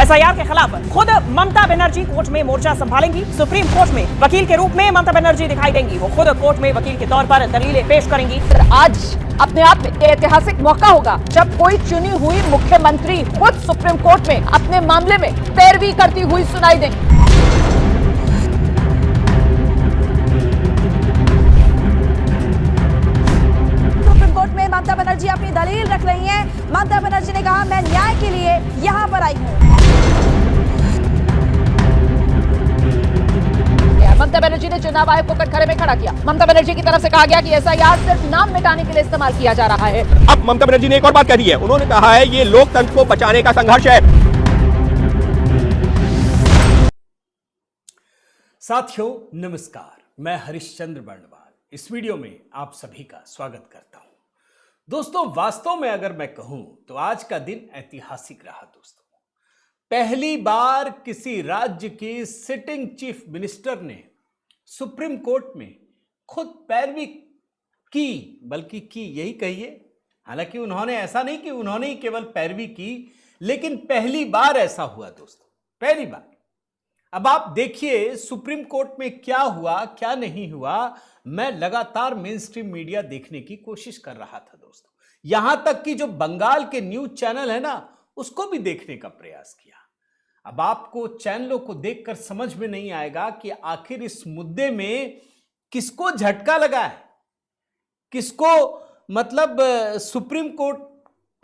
SIR के खिलाफ खुद ममता बनर्जी कोर्ट में मोर्चा संभालेंगी। सुप्रीम कोर्ट में वकील के रूप में ममता बनर्जी दिखाई देंगी। वो खुद कोर्ट में वकील के तौर पर दलीलें पेश करेंगी। आज अपने आप में ऐतिहासिक मौका होगा जब कोई चुनी हुई मुख्यमंत्री खुद सुप्रीम कोर्ट में अपने मामले में पैरवी करती हुई सुनाई देंगी। ममता बनर्जी अपनी दलील रख रही हैं। ममता बनर्जी ने कहा, मैं न्याय के लिए यहां पर आई हूं। ममता बनर्जी ने चुनाव आयोग को कटघरे में खड़ा किया। ममता बनर्जी की तरफ से कहा गया कि एसआईआर सिर्फ नाम मिटाने के लिए इस्तेमाल किया जा रहा है। अब ममता बनर्जी ने एक और बात कह दी है। उन्होंने कहा है ये लोकतंत्र को बचाने का संघर्ष है। साथियों नमस्कार, मैं हरिश्चंद्र बर्णवाल इस वीडियो में आप सभी का स्वागत करता हूं। दोस्तों, वास्तव में अगर मैं कहूं तो आज का दिन ऐतिहासिक रहा। दोस्तों, पहली बार किसी राज्य की सिटिंग चीफ मिनिस्टर ने सुप्रीम कोर्ट में खुद पैरवी की, बल्कि की यही कहिए। हालांकि उन्होंने ऐसा नहीं कि उन्होंने ही केवल पैरवी की, लेकिन पहली बार ऐसा हुआ दोस्तों, पहली बार। अब आप देखिए सुप्रीम कोर्ट में क्या हुआ क्या नहीं हुआ। मैं लगातार मेन स्ट्रीम मीडिया देखने की कोशिश कर रहा था दोस्तों, यहां तक कि जो बंगाल के न्यूज चैनल है ना, उसको भी देखने का प्रयास किया। अब आपको चैनलों को देखकर समझ में नहीं आएगा कि आखिर इस मुद्दे में किसको झटका लगा है, किसको मतलब सुप्रीम कोर्ट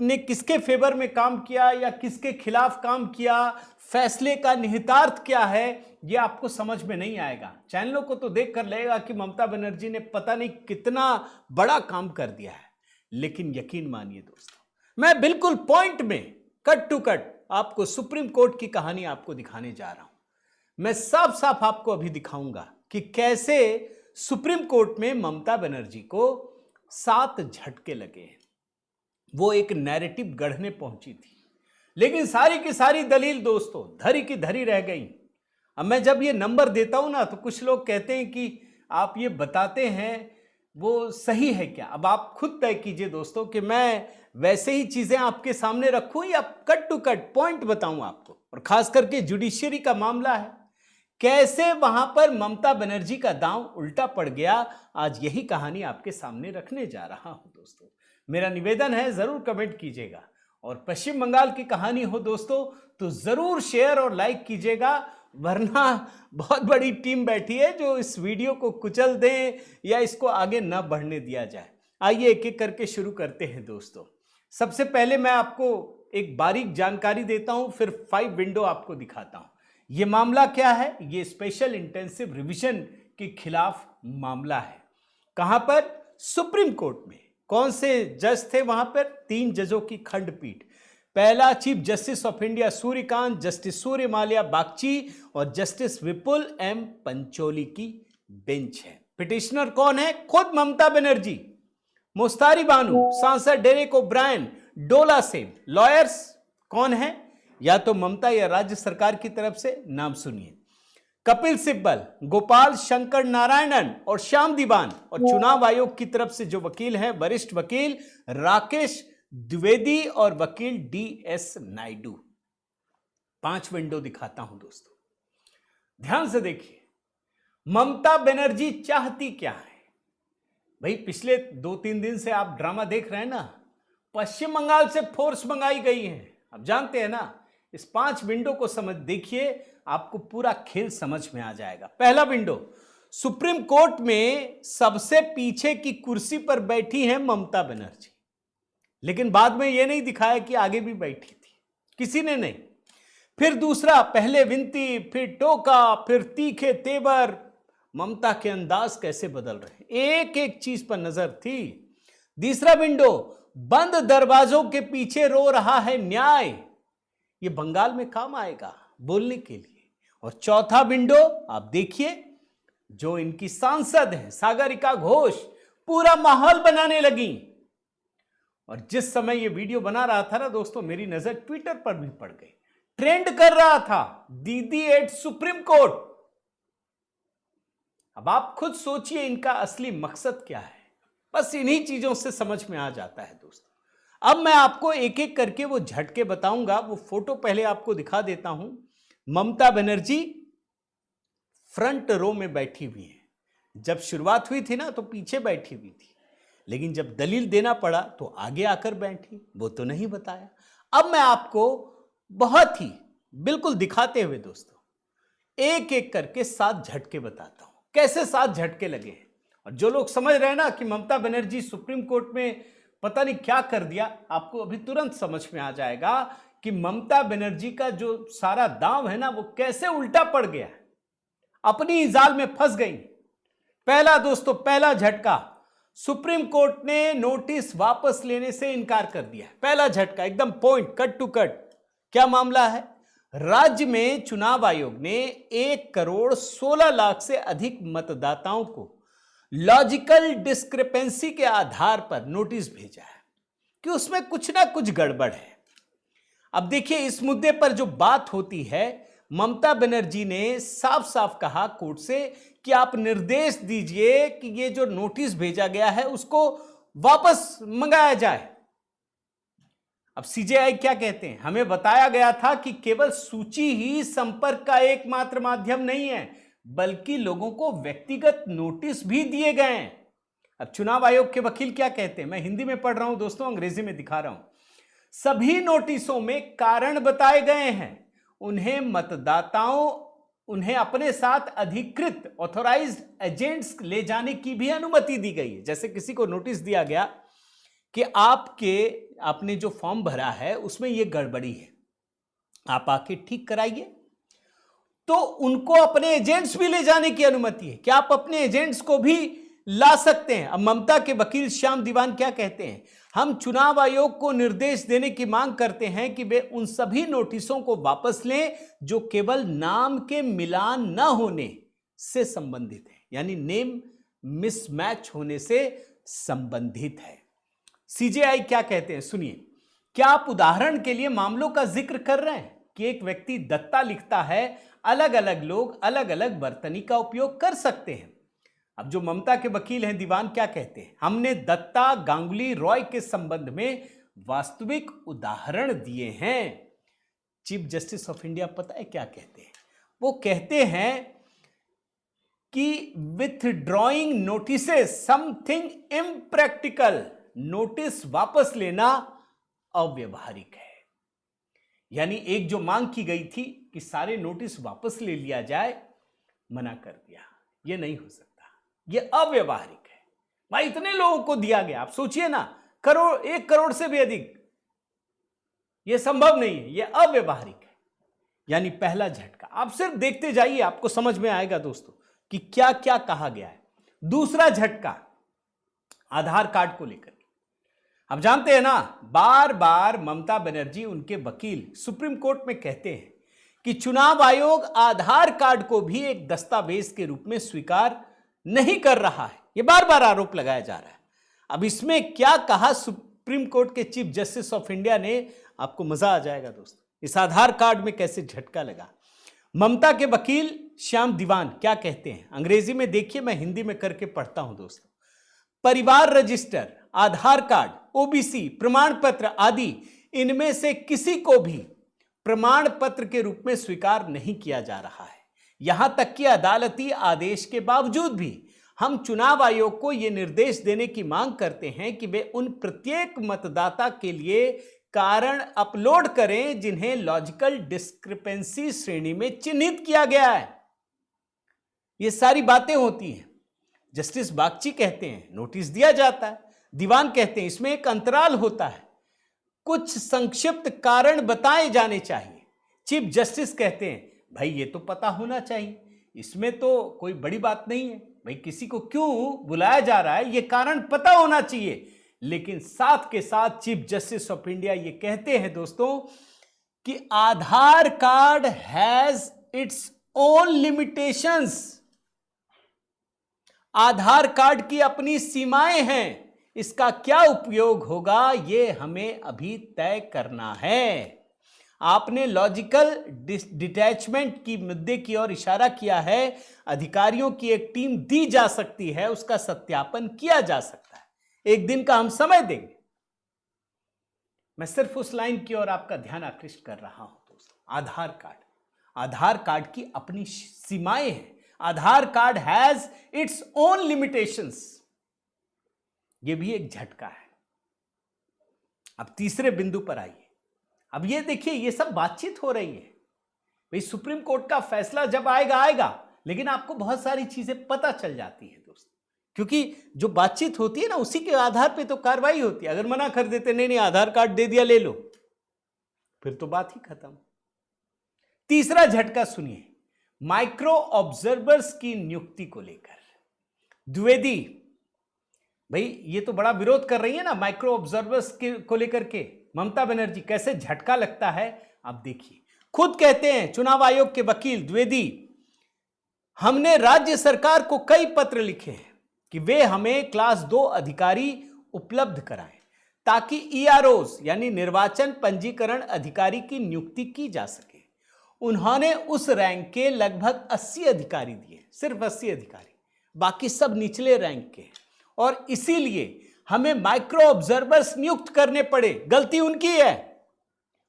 ने किसके फेवर में काम किया या किसके खिलाफ काम किया, फैसले का निहितार्थ क्या है, यह आपको समझ में नहीं आएगा। चैनलों को तो देख कर लगेगा कि ममता बनर्जी ने पता नहीं कितना बड़ा काम कर दिया है, लेकिन यकीन मानिए दोस्तों, मैं बिल्कुल पॉइंट में कट टू कट आपको सुप्रीम कोर्ट की कहानी आपको दिखाने जा रहा हूं। मैं साफ साफ आपको अभी दिखाऊंगा कि कैसे सुप्रीम कोर्ट में ममता बनर्जी को 7 झटके लगे हैं। वो एक नैरेटिव गढ़ने पहुंची थी, लेकिन सारी की सारी दलील दोस्तों धरी की धरी रह गई। अब मैं जब ये नंबर देता हूं ना, तो कुछ लोग कहते हैं कि आप ये बताते हैं वो सही है क्या। अब आप खुद तय कीजिए दोस्तों कि मैं वैसे ही चीजें आपके सामने रखूं या कट टू कट पॉइंट बताऊं आपको। और खास करके जुडिशियरी का मामला है, कैसे वहां पर ममता बनर्जी का दांव उल्टा पड़ गया, आज यही कहानी आपके सामने रखने जा रहा हूं दोस्तों। मेरा निवेदन है जरूर कमेंट कीजिएगा, और पश्चिम बंगाल की कहानी हो दोस्तों तो जरूर शेयर और लाइक कीजिएगा, वरना बहुत बड़ी टीम बैठी है जो इस वीडियो को कुचल दें या इसको आगे न बढ़ने दिया जाए। आइए एक एक करके शुरू करते हैं दोस्तों। सबसे पहले मैं आपको एक बारीक जानकारी देता हूं, फिर 5 विंडो आपको दिखाता हूं। यह मामला क्या है, यह स्पेशल इंटेंसिव रिवीजन के खिलाफ मामला है। कहां पर? सुप्रीम कोर्ट में। कौन से जज थे वहां पर? 3 जजों की खंडपीठ। पहला chief justice of India Suryakant, justice सूर्य माल्या बागची और जस्टिस विपुल एम पंचोली की बेंच है। पिटिशनर कौन है? खुद ममता बनर्जी, मुस्तारी बानू, सांसद Derek O'Brien, Dola Sen. Lawyers कौन है? या तो ममता या राज्य सरकार की तरफ से, नाम सुनिए। कपिल सिब्बल, गोपाल शंकर नारायणन और श्याम दीवान। और चुनाव आयोग की तरफ से जो वकील हैं, वरिष्ठ वकील राकेश द्विवेदी और वकील DS नायडू। 5 विंडो दिखाता हूं दोस्तों, ध्यान से देखिए। ममता बनर्जी चाहती क्या है? भाई पिछले 2-3 दिन से आप ड्रामा देख रहे हैं ना, पश्चिम बंगाल से फोर्स मंगाई गई है। अब जानते हैं ना, इस 5 विंडो को समझ देखिए, आपको पूरा खेल समझ में आ जाएगा। पहला विंडो, सुप्रीम कोर्ट में सबसे पीछे की कुर्सी पर बैठी हैं ममता बनर्जी, लेकिन बाद में यह नहीं दिखाया कि आगे भी बैठी थी, किसी ने नहीं। फिर दूसरा, पहले विनती, फिर टोका, फिर तीखे तेवर। ममता के अंदाज कैसे बदल रहे, एक एक चीज पर नजर थी। तीसरा विंडो, बंद दरवाजों के पीछे रो रहा है न्याय। ये बंगाल में काम आएगा बोलने के लिए। और चौथा विंडो आप देखिए, जो इनकी सांसद हैं सागरिका घोष, पूरा माहौल बनाने लगी। और जिस समय ये वीडियो बना रहा था ना दोस्तों, मेरी नजर ट्विटर पर भी पड़ गई, ट्रेंड कर रहा था दीदी एट सुप्रीम कोर्ट। अब आप खुद सोचिए इनका असली मकसद क्या है। बस इन्हीं चीजों से समझ में आ जाता है दोस्तों। अब मैं आपको एक एक करके वो झटके बताऊंगा। वो फोटो पहले आपको दिखा देता हूं। ममता बनर्जी फ्रंट रो में बैठी हुई है। जब शुरुआत हुई थी ना तो पीछे बैठी हुई थी, लेकिन जब दलील देना पड़ा तो आगे आकर बैठी। वो तो नहीं बताया। अब मैं आपको बहुत ही बिल्कुल दिखाते हुए दोस्तों एक एक करके 7 झटके बताता हूं, कैसे 7 झटके लगे हैं। और जो लोग समझ रहे हैं ना कि ममता बनर्जी सुप्रीम कोर्ट में पता नहीं क्या कर दिया, आपको अभी तुरंत समझ में आ जाएगा कि ममता बनर्जी का जो सारा दांव है ना वो कैसे उल्टा पड़ गया है, अपनी ही जाल में फंस गई। पहला दोस्तों, पहला झटका, सुप्रीम कोर्ट ने नोटिस वापस लेने से इनकार कर दिया। पहला झटका एकदम पॉइंट, कट टू कट। क्या मामला है? राज्य में चुनाव आयोग ने 1,16,00,000 से अधिक मतदाताओं को लॉजिकल डिस्क्रिपेंसी के आधार पर नोटिस भेजा है कि उसमें कुछ ना कुछ गड़बड़ है। अब देखिए, इस मुद्दे पर जो बात होती है, ममता बनर्जी ने साफ साफ कहा कोर्ट से कि आप निर्देश दीजिए कि ये जो नोटिस भेजा गया है उसको वापस मंगाया जाए। अब सीजेआई क्या कहते हैं? हमें बताया गया था कि केवल सूची ही संपर्क का एकमात्र माध्यम नहीं है, बल्कि लोगों को व्यक्तिगत नोटिस भी दिए गए हैं। अब चुनाव आयोग के वकील क्या कहते हैं? मैं हिंदी में पढ़ रहा हूं दोस्तों, अंग्रेजी में दिखा रहा हूं। सभी नोटिसों में कारण बताए गए हैं। उन्हें अपने साथ अधिकृत ऑथोराइज्ड एजेंट्स ले जाने की भी अनुमति दी गई है। जैसे किसी को नोटिस दिया गया कि आपने जो फॉर्म भरा है उसमें यह गड़बड़ी है, आप आके ठीक कराइए, तो उनको अपने एजेंट्स भी ले जाने की अनुमति है कि आप अपने एजेंट्स को भी ला सकते हैं। अब ममता के वकील श्याम दीवान क्या कहते हैं? हम चुनाव आयोग को निर्देश देने की मांग करते हैं कि वे उन सभी नोटिसों को वापस लें जो केवल नाम के मिलान न होने से संबंधित है, यानी नेम मिसमैच होने से संबंधित है। सीजेआई क्या कहते हैं सुनिए। क्या आप उदाहरण के लिए मामलों का जिक्र कर रहे हैं कि एक व्यक्ति दत्ता लिखता है, अलग अलग लोग अलग अलग वर्तनी का उपयोग कर सकते हैं। अब जो ममता के वकील हैं दीवान क्या कहते हैं? हमने दत्ता, गांगुली, रॉय के संबंध में वास्तविक उदाहरण दिए हैं। चीफ जस्टिस ऑफ इंडिया पता है क्या कहते हैं? वो कहते हैं कि withdrawing notices something impractical, notice वापस लेना अव्यवहारिक है। यानी एक जो मांग की गई थी कि सारे नोटिस वापस ले लिया जाए, मना कर दिया। यह नहीं हो सकता, यह अव्यवहारिक है। भाई इतने लोगों को दिया गया, आप सोचिए ना, 1 करोड़ से भी अधिक, यह संभव नहीं है, यह अव्यवहारिक है। यानी पहला झटका। आप सिर्फ देखते जाइए, आपको समझ में आएगा दोस्तों कि क्या क्या कहा गया है। दूसरा झटका आधार कार्ड को लेकर। अब जानते हैं ना, बार बार ममता बनर्जी, उनके वकील सुप्रीम कोर्ट में कहते हैं कि चुनाव आयोग आधार कार्ड को भी एक दस्तावेज के रूप में स्वीकार नहीं कर रहा है। यह बार बार आरोप लगाया जा रहा है। अब इसमें क्या कहा सुप्रीम कोर्ट के चीफ जस्टिस ऑफ इंडिया ने, आपको मजा आ जाएगा दोस्तों, इस आधार कार्ड में कैसे झटका लगा। ममता के वकील श्याम दीवान क्या कहते हैं? अंग्रेजी में देखिए, मैं हिंदी में करके पढ़ता हूं दोस्तों। परिवार रजिस्टर, आधार कार्ड, ओबीसी प्रमाण पत्र आदि, इनमें से किसी को भी प्रमाण पत्र के रूप में स्वीकार नहीं किया जा रहा है। यहां तक कि अदालती आदेश के बावजूद भी हम चुनाव आयोग को यह निर्देश देने की मांग करते हैं कि वे उन प्रत्येक मतदाता के लिए कारण अपलोड करें जिन्हें लॉजिकल डिस्क्रिपेंसी श्रेणी में चिन्हित किया गया है। ये सारी बातें होती हैं। जस्टिस बागची कहते हैं नोटिस दिया जाता है, दीवान कहते हैं इसमें एक अंतराल होता है, कुछ संक्षिप्त कारण बताए जाने चाहिए। चीफ जस्टिस कहते हैं भाई ये तो पता होना चाहिए, इसमें तो कोई बड़ी बात नहीं है, भाई किसी को क्यों बुलाया जा रहा है ये कारण पता होना चाहिए। लेकिन साथ के साथ चीफ जस्टिस ऑफ इंडिया ये कहते हैं दोस्तों कि Aadhaar card has its own limitations, Aadhaar card की अपनी सीमाएं हैं, इसका क्या उपयोग होगा ये हमें अभी तय करना है। आपने लॉजिकल डिटैचमेंट की मुद्दे की ओर इशारा किया है, अधिकारियों की एक टीम दी जा सकती है, उसका सत्यापन किया जा सकता है, एक दिन का हम समय देंगे। मैं सिर्फ उस लाइन की ओर आपका ध्यान आकृष्ट कर रहा हूं दोस्तों। आधार कार्ड की अपनी सीमाएं हैं। Aadhaar card has its own limitations. यह भी एक झटका है। अब तीसरे बिंदु पर आइए। अब ये देखिए, ये सब बातचीत हो रही है भाई, सुप्रीम कोर्ट का फैसला जब आएगा, लेकिन आपको बहुत सारी चीजें पता चल जाती है दोस्तों, क्योंकि जो बातचीत होती है ना, उसी के आधार पे तो कार्रवाई होती है। अगर मना कर देते, नहीं आधार कार्ड दे दिया, ले लो, फिर तो बात ही खत्म। तीसरा झटका सुनिए, माइक्रो ऑब्जर्वर्स की नियुक्ति को लेकर द्विवेदी भाई ये तो बड़ा विरोध कर रही है ना माइक्रो ऑब्जर्वर्स को लेकर के। ममता बनर्जी, कैसे झटका लगता है आप देखिए। खुद कहते हैं चुनाव आयोग के वकील द्विवेदी, हमने राज्य सरकार को कई पत्र लिखे हैं कि वे हमें क्लास 2 अधिकारी उपलब्ध कराएं ताकि ईआरओज यानी निर्वाचन पंजीकरण अधिकारी की नियुक्ति की जा सके। उन्होंने उस रैंक के लगभग 80 अधिकारी दिए, सिर्फ 80 अधिकारी, बाकी सब निचले रैंक के, और इसीलिए हमें माइक्रो ऑब्जर्वर्स नियुक्त करने पड़े। गलती उनकी है।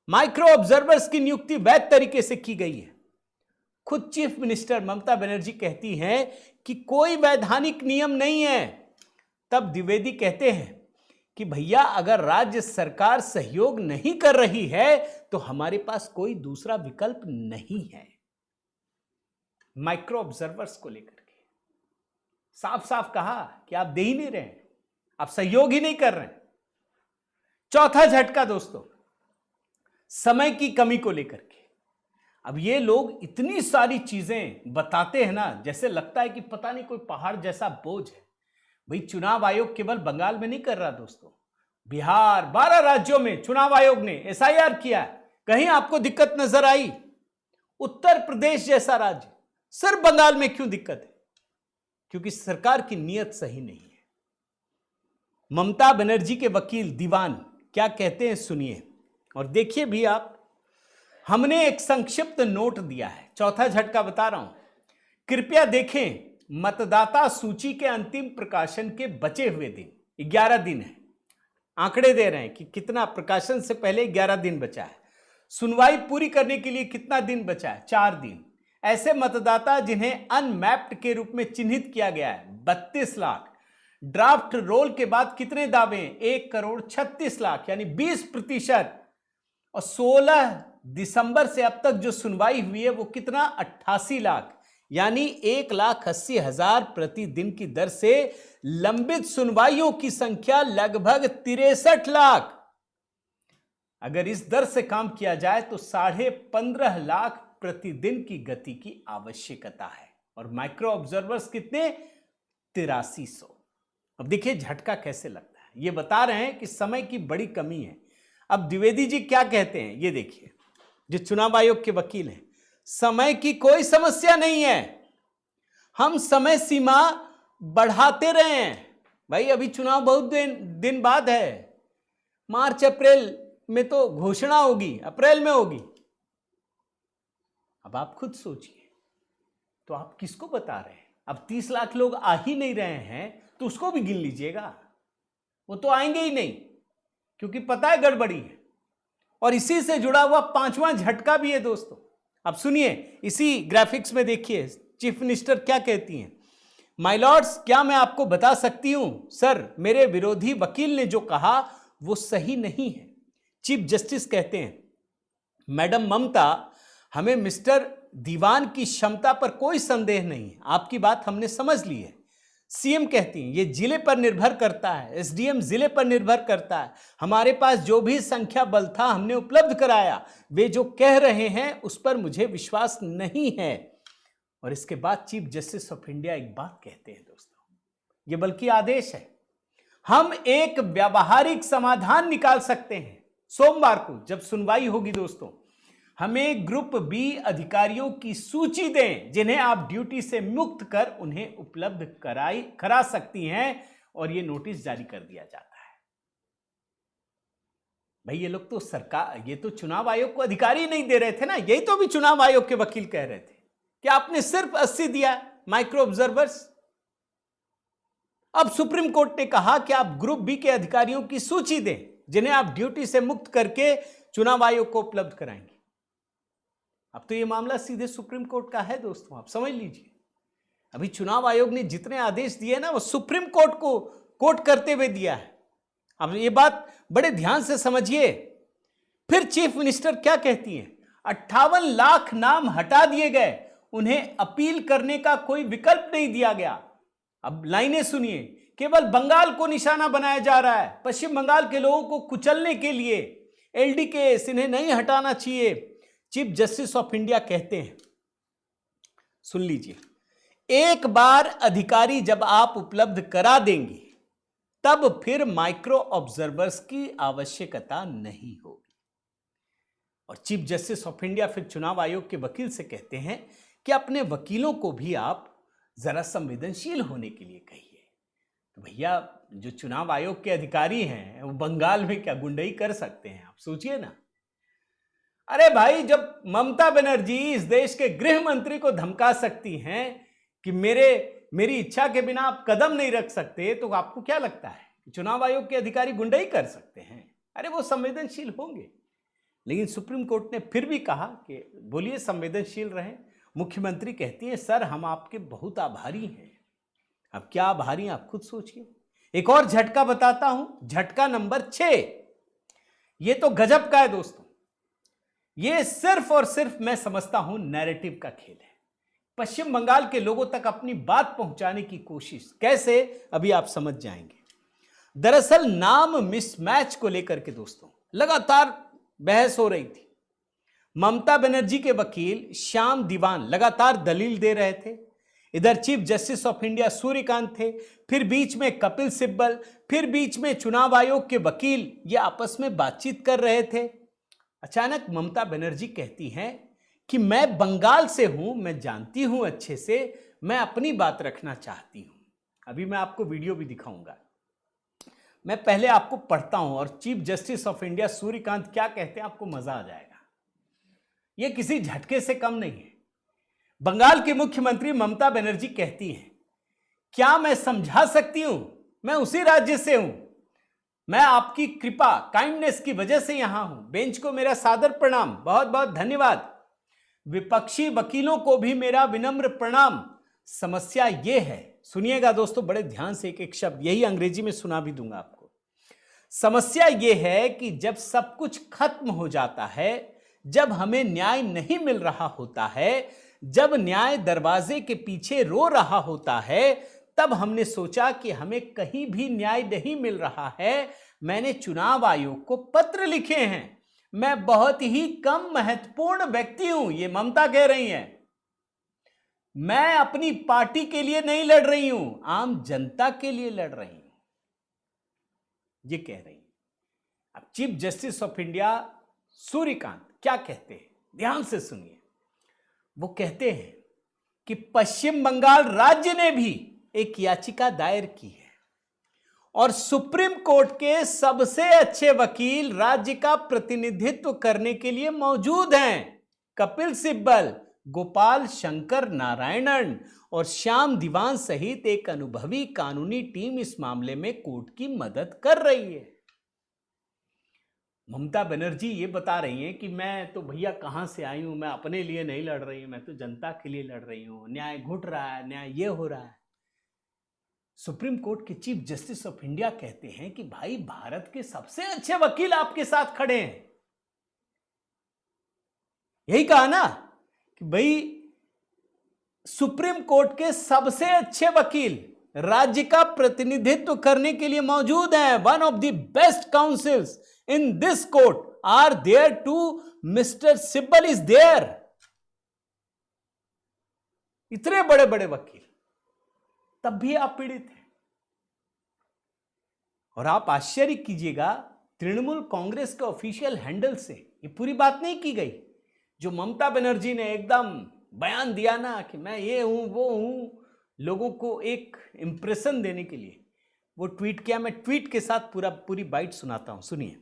माइक्रो ऑब्जर्वर्स की नियुक्ति वैध तरीके से की गई है। खुद चीफ मिनिस्टर ममता बनर्जी कहती हैं कि कोई वैधानिक नियम नहीं है। तब द्विवेदी कहते हैं कि भैया अगर राज्य सरकार सहयोग नहीं कर रही है तो हमारे पास कोई दूसरा विकल्प नहीं है। माइक्रो ऑब्जर्वर्स को लेकर के साफ साफ कहा कि आप दे ही नहीं रहे हैं, आप सहयोग ही नहीं कर रहे हैं। चौथा झटका दोस्तों, समय की कमी को लेकर के। अब ये लोग इतनी सारी चीजें बताते हैं ना, जैसे लगता है कि पता नहीं कोई पहाड़ जैसा बोझ है। भाई चुनाव आयोग केवल बंगाल में नहीं कर रहा दोस्तों, बिहार 12 राज्यों में चुनाव आयोग ने एसआईआर किया। कहीं आपको दिक्कत नजर आई? उत्तर प्रदेश जैसा राज्य, सिर्फ बंगाल में क्यों दिक्कत है? क्योंकि सरकार की नीयत सही नहीं है। ममता बनर्जी के वकील दीवान क्या कहते हैं सुनिए, और देखिए भी आप। हमने एक संक्षिप्त नोट दिया है, चौथा झटका बता रहा हूं, कृपया देखें। मतदाता सूची के अंतिम प्रकाशन के बचे हुए दिन 11 दिन है। आंकड़े दे रहे हैं कि कितना प्रकाशन से पहले 11 दिन बचा है। सुनवाई पूरी करने के लिए कितना दिन बचा है? 4 दिन। ऐसे मतदाता जिन्हें अनमैप्ड के रूप में चिन्हित किया गया है 32 लाख। ड्राफ्ट रोल के बाद कितने दावे? 1,36,00,000 यानी 20%। और 16 दिसंबर से अब तक जो सुनवाई हुई है वो कितना? 88 लाख यानी 1,80,000 प्रतिदिन की दर से लंबित सुनवाइयों की संख्या लगभग 63 लाख। अगर इस दर से काम किया जाए तो 15.5 लाख प्रतिदिन की गति की आवश्यकता है। और माइक्रो ऑब्जर्वर्स कितने? 8300। अब देखिए झटका कैसे लगता है। ये बता रहे हैं कि समय की बड़ी कमी है। अब द्विवेदी जी क्या कहते हैं ये देखिए, जो चुनाव आयोग के वकील हैं। समय की कोई समस्या नहीं है, हम समय सीमा बढ़ाते रहे हैं। भाई अभी चुनाव बहुत दिन बाद है, मार्च अप्रैल में तो घोषणा होगी, अप्रैल में होगी। अब आप खुद सोचिए, तो आप किसको बता रहे हैं? अब 30 लाख लोग आ ही नहीं रहे हैं तो उसको भी गिन लीजिएगा, वो तो आएंगे ही नहीं, क्योंकि पता है गड़बड़ी है। और इसी से जुड़ा हुआ 5वां झटका भी है दोस्तों। अब सुनिए, इसी ग्राफिक्स में देखिए चीफ मिनिस्टर क्या कहती हैं। माय लॉर्ड्स, क्या मैं आपको बता सकती हूं सर, मेरे विरोधी वकील ने जो कहा वो सही नहीं है। चीफ जस्टिस कहते हैं, मैडम ममता, हमें मिस्टर दीवान की क्षमता पर कोई संदेह नहीं है, आपकी बात हमने समझ ली है। सीएम कहती हैं, ये जिले पर निर्भर करता है, एसडीएम जिले पर निर्भर करता है। हमारे पास जो भी संख्या बल था हमने उपलब्ध कराया। वे जो कह रहे हैं उस पर मुझे विश्वास नहीं है। और इसके बाद चीफ जस्टिस ऑफ इंडिया एक बात कहते हैं दोस्तों, ये बल्कि आदेश है, हम एक व्यावहारिक समाधान निकाल सकते हैं। सोमवार को जब सुनवाई होगी दोस्तों, हमें ग्रुप बी अधिकारियों की सूची दें जिन्हें आप ड्यूटी से मुक्त कर उन्हें उपलब्ध करा सकती हैं, और यह नोटिस जारी कर दिया जाता है। भाई ये लोग तो सरकार, ये तो चुनाव आयोग को अधिकारी नहीं दे रहे थे ना, यही तो भी चुनाव आयोग के वकील कह रहे थे कि आपने सिर्फ 80 दिया माइक्रो ऑब्जर्वर्स। अब सुप्रीम कोर्ट ने कहा कि आप ग्रुप बी के अधिकारियों की सूची दें जिन्हें आप ड्यूटी से मुक्त करके चुनाव आयोग को उपलब्ध कराएंगे। अब तो यह मामला सीधे सुप्रीम कोर्ट का है दोस्तों, आप समझ लीजिए। अभी चुनाव आयोग ने जितने आदेश दिए ना वो सुप्रीम कोर्ट को कोर्ट करते हुए दिया है। अब ये बात बड़े ध्यान से समझिए। फिर चीफ मिनिस्टर क्या कहती हैं, 58 लाख नाम हटा दिए गए, उन्हें अपील करने का कोई विकल्प नहीं दिया गया। अब लाइनें सुनिए, केवल बंगाल को निशाना बनाया जा रहा है, पश्चिम बंगाल के लोगों को कुचलने के लिए एलडी केस इन्हें नहीं हटाना चाहिए। चीफ जस्टिस ऑफ इंडिया कहते हैं, सुन लीजिए, एक बार अधिकारी जब आप उपलब्ध करा देंगे तब फिर माइक्रो ऑब्जर्वर्स की आवश्यकता नहीं होगी। और चीफ जस्टिस ऑफ इंडिया फिर चुनाव आयोग के वकील से कहते हैं कि अपने वकीलों को भी आप जरा संवेदनशील होने के लिए कहिए। तो भैया जो चुनाव आयोग के अधिकारी हैं वो बंगाल में क्या गुंडई कर सकते हैं, आप सोचिए ना। अरे भाई, जब ममता बनर्जी इस देश के गृह मंत्री को धमका सकती हैं कि मेरी इच्छा के बिना आप कदम नहीं रख सकते, तो आपको क्या लगता है कि चुनाव आयोग के अधिकारी गुंडई कर सकते हैं? अरे वो संवेदनशील होंगे। लेकिन सुप्रीम कोर्ट ने फिर भी कहा कि बोलिए संवेदनशील रहें। मुख्यमंत्री कहती हैं, सर हम आपके बहुत आभारी हैं। अब क्या आभारी हैं आप खुद सोचिए। एक और झटका बताता हूं, झटका नंबर 6। यह तो गजब का है दोस्तों। यह सिर्फ और सिर्फ मैं समझता हूं नैरेटिव का खेल है। पश्चिम बंगाल के लोगों तक अपनी बात पहुंचाने की कोशिश कैसे, अभी आप समझ जाएंगे। दरअसल नाम मिसमैच को लेकर के दोस्तों लगातार बहस हो रही थी। ममता बनर्जी के वकील श्याम दीवान लगातार दलील दे रहे थे, इधर chief justice of India Suryakant थे, फिर बीच में कपिल सिब्बल, फिर बीच में चुनाव आयोग के वकील, ये आपस में बातचीत कर रहे थे। अचानक ममता बनर्जी कहती हैं कि मैं बंगाल से हूं, मैं जानती हूं अच्छे से, मैं अपनी बात रखना चाहती हूं। अभी मैं आपको वीडियो भी दिखाऊंगा। मैं पहले आपको पढ़ता हूं और chief justice of India Suryakant क्या कहते हैं, आपको मजा आ जाएगा। यह किसी झटके से कम नहीं है। बंगाल की मुख्यमंत्री ममता बनर्जी कहती हैं, क्या मैं समझा सकती हूं, मैं उसी राज्य से हूं, मैं आपकी कृपा काइंडनेस की वजह से यहां हूं। बेंच को मेरा सादर प्रणाम, बहुत बहुत धन्यवाद। विपक्षी वकीलों को भी मेरा विनम्र प्रणाम। समस्या यह है, सुनिएगा दोस्तों बड़े ध्यान से, एक एक शब्द यही अंग्रेजी में सुना भी दूंगा आपको। समस्या यह है कि जब सब कुछ खत्म हो जाता है, जब हमें न्याय नहीं मिल रहा होता है, जब न्याय दरवाजे के पीछे रो रहा होता है, तब हमने सोचा कि हमें कहीं भी न्याय नहीं मिल रहा है। मैंने चुनाव आयोग को पत्र लिखे हैं। मैं बहुत ही कम महत्वपूर्ण व्यक्ति हूं, ये ममता कह रही हैं। मैं अपनी पार्टी के लिए नहीं लड़ रही हूं, आम जनता के लिए लड़ रही हूं, ये कह रही हैं। अब chief justice of India Suryakant क्या कहते हैं, ध्यान से सुनिए। वो कहते हैं कि पश्चिम बंगाल राज्य ने भी एक याचिका दायर की है और सुप्रीम कोर्ट के सबसे अच्छे वकील राज्य का प्रतिनिधित्व करने के लिए मौजूद हैं। कपिल सिब्बल, गोपाल शंकर नारायणन और श्याम दीवान सहित एक अनुभवी कानूनी टीम इस मामले में कोर्ट की मदद कर रही है। ममता बनर्जी ये बता रही हैं कि मैं तो भैया कहां से आई हूं, मैं अपने लिए नहीं लड़ रही हूं, मैं तो जनता के लिए लड़ रही हूं, न्याय घुट रहा है, न्याय ये हो रहा है। सुप्रीम कोर्ट के चीफ जस्टिस ऑफ इंडिया कहते हैं कि भाई भारत के सबसे अच्छे वकील आपके साथ खड़े हैं। यही कहा ना कि भाई सुप्रीम कोर्ट के सबसे अच्छे वकील राज्य का प्रतिनिधित्व करने के लिए मौजूद हैं। One of the best counsels in this court are there too mister Sibal is there. इतने बड़े बड़े वकील, तब भी आप पीड़ित हैं। और आप आश्चर्य कीजिएगा, तृणमूल कांग्रेस के ऑफिशियल हैंडल से ये पूरी बात नहीं की गई। जो ममता बनर्जी ने एकदम बयान दिया ना कि मैं ये हूं वो हूं, लोगों को एक इंप्रेशन देने के लिए वो ट्वीट किया। मैं ट्वीट के साथ पूरी बाइट सुनाता हूं, सुनिए।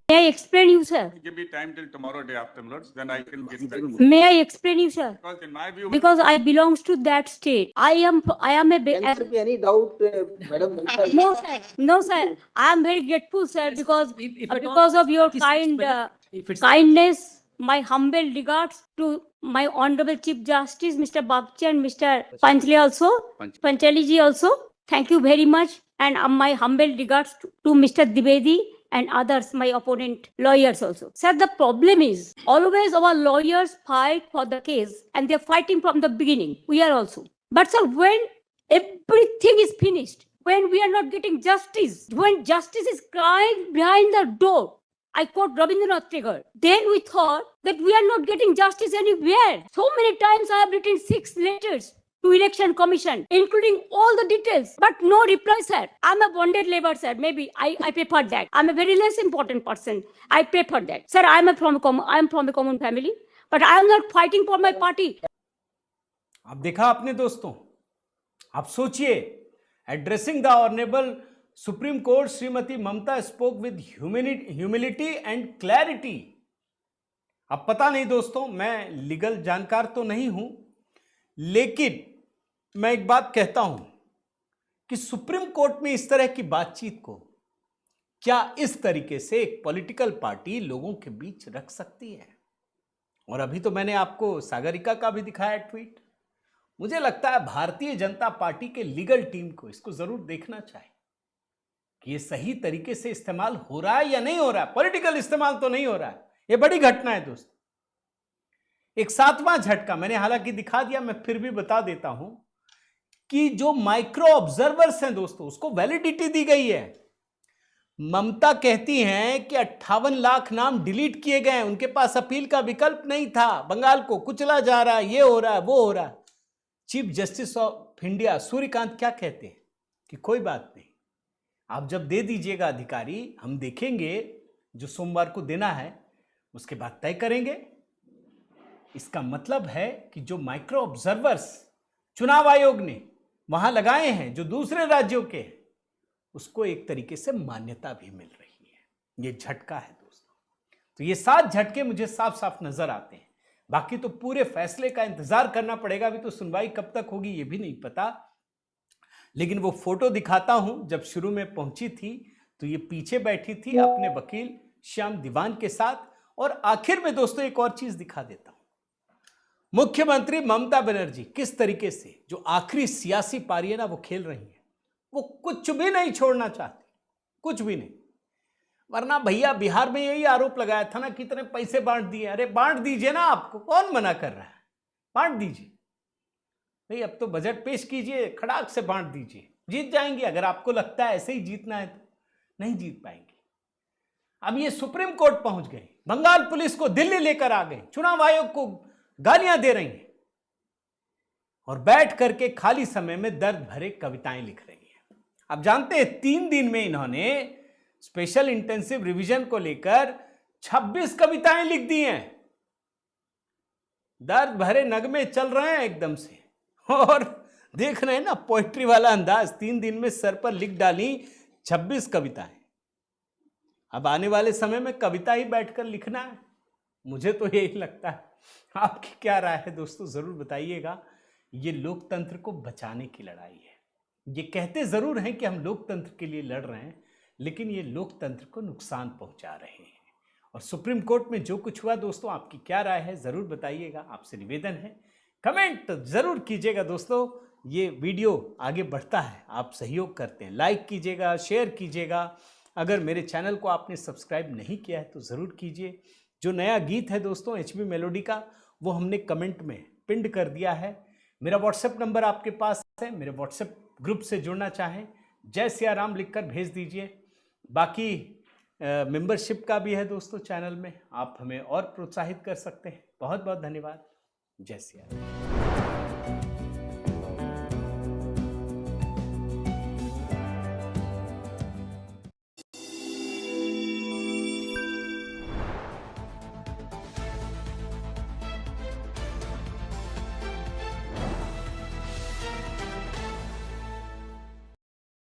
May I explain you, sir? Give me time till tomorrow day afterwards, then I can get back. May I explain you, sir? Because in my view, Because I belongs to that state. I am a Can there be any doubt, Madam? no sir, no sir. I am very grateful, sir, because of your kindness. My humble regards to my honorable Chief Justice, Mr. Bagchi and Mr. Panchali also, Panchali ji also. Thank you very much, and my humble regards to Mr. Dwivedi and others, my opponent lawyers also. Sir, the problem is always our lawyers fight for the case, and they're fighting from the beginning. We are also. But sir, when everything is finished, when we are not getting justice, when justice is crying behind the door, I quote Rabindranath Tagore, then we thought that we are not getting justice anywhere. So many times I have written 6 letters to Election Commission, including all the details, but no reply, sir. I'm a bonded labor, sir. Maybe I prefer that. I'm a very less important person. I prefer that, sir. I'm from a common family, but I am not fighting for my party. अब देखा आपने दोस्तों, आप सोचिए, addressing the honourable supreme court, Shrimati Mamata spoke with humility and clarity. अब पता नहीं दोस्तों, मैं लीगल जानकार तो नहीं हूं, लेकिन मैं एक बात कहता हूं कि सुप्रीम कोर्ट में इस तरह की बातचीत को क्या इस तरीके से एक पॉलिटिकल पार्टी लोगों के बीच रख सकती है? और अभी तो मैंने आपको सागरिका का भी दिखाया ट्वीट। मुझे लगता है भारतीय जनता पार्टी के लीगल टीम को इसको जरूर देखना चाहिए कि ये सही तरीके से इस्तेमाल हो रहा है या नहीं हो रहा है। पॉलिटिकल इस्तेमाल तो नहीं हो रहा है। ये बड़ी घटना है दोस्तों। एक 7वां झटका मैंने हालांकि दिखा दिया, मैं फिर भी बता देता हूं कि जो माइक्रो ऑब्जर्वर्स हैं दोस्तों, उसको वैलिडिटी दी गई है। ममता कहती हैं कि 58 लाख नाम डिलीट किए गए हैं, उनके पास अपील का विकल्प नहीं था, बंगाल को कुचला जा रहा है, ये हो रहा है, वो हो रहा है। Chief justice of India Suryakant क्या कहते हैं कि कोई बात नहीं, आप जब दे दीजिएगा अधिकारी, हम देखेंगे, जो सोमवार को देना है उसके बाद तय करेंगे। इसका मतलब है कि जो माइक्रो ऑब्जर्वर्स चुनाव आयोग ने वहां लगाए हैं, जो दूसरे राज्यों के, उसको एक तरीके से मान्यता भी मिल रही है। ये झटका है दोस्तों। तो ये 7 झटके मुझे साफ साफ नजर आते हैं। बाकी तो पूरे फैसले का इंतजार करना पड़ेगा। अभी तो सुनवाई कब तक होगी ये भी नहीं पता, लेकिन वो फोटो दिखाता हूं। जब शुरू में पहुंची थी तो ये पीछे बैठी थी अपने वकील श्याम दीवान के साथ। और आखिर में दोस्तों एक और चीज दिखा देता हूं। मुख्यमंत्री ममता बनर्जी किस तरीके से जो आखिरी सियासी पारी है ना वो खेल रही है। वो कुछ भी नहीं छोड़ना चाहती, कुछ भी नहीं। वरना भैया बिहार में यही आरोप लगाया था ना, कितने पैसे बांट दिए। अरे बांट दीजिए ना, आपको कौन मना कर रहा है, बांट दीजिए भाई। अब तो बजट पेश कीजिए, खड़ाक से बांट दीजिए, जीत जाएंगे। अगर आपको लगता है ऐसे ही जीतना है तो नहीं जीत पाएंगे। अब ये सुप्रीम कोर्ट पहुंच गए, बंगाल पुलिस को दिल्ली लेकर आ गए, चुनाव आयोग को गालियां दे रही हैं और बैठ करके खाली समय में दर्द भरे कविताएं लिख रही हैं। अब जानते हैं 3 दिन में इन्होंने स्पेशल इंटेंसिव रिवीजन को लेकर 26 कविताएं लिख दी हैं। दर्द भरे नगमे चल रहे हैं एकदम से। और देख रहे हैं ना पोएट्री वाला अंदाज, 3 दिन में सर पर लिख डाली 26 कविताएं। अब आने वाले समय में कविता ही बैठकर लिखना है, मुझे तो यही लगता है। आपकी क्या राय है दोस्तों, जरूर बताइएगा। ये लोकतंत्र को बचाने की लड़ाई है। ये कहते जरूर हैं कि हम लोकतंत्र के लिए लड़ रहे हैं, लेकिन ये लोकतंत्र को नुकसान पहुंचा रहे हैं। और सुप्रीम कोर्ट में जो कुछ हुआ दोस्तों, आपकी क्या राय है जरूर बताइएगा। आपसे निवेदन है, कमेंट जरूर कीजिएगा दोस्तों। ये वीडियो आगे बढ़ता है, आप सहयोग करते हैं, लाइक कीजिएगा, शेयर कीजिएगा। अगर मेरे चैनल को आपने सब्सक्राइब नहीं किया है तो ज़रूर कीजिए। जो नया गीत है दोस्तों HB मेलोडी का, वो हमने कमेंट में पिंड कर दिया है। मेरा व्हाट्सएप नंबर आपके पास है, मेरे व्हाट्सएप ग्रुप से जुड़ना चाहें जय सिया राम लिखकर भेज दीजिए। बाकी मेंबरशिप का भी है दोस्तों चैनल में, आप हमें और प्रोत्साहित कर सकते हैं। बहुत बहुत धन्यवाद। जय सिया राम।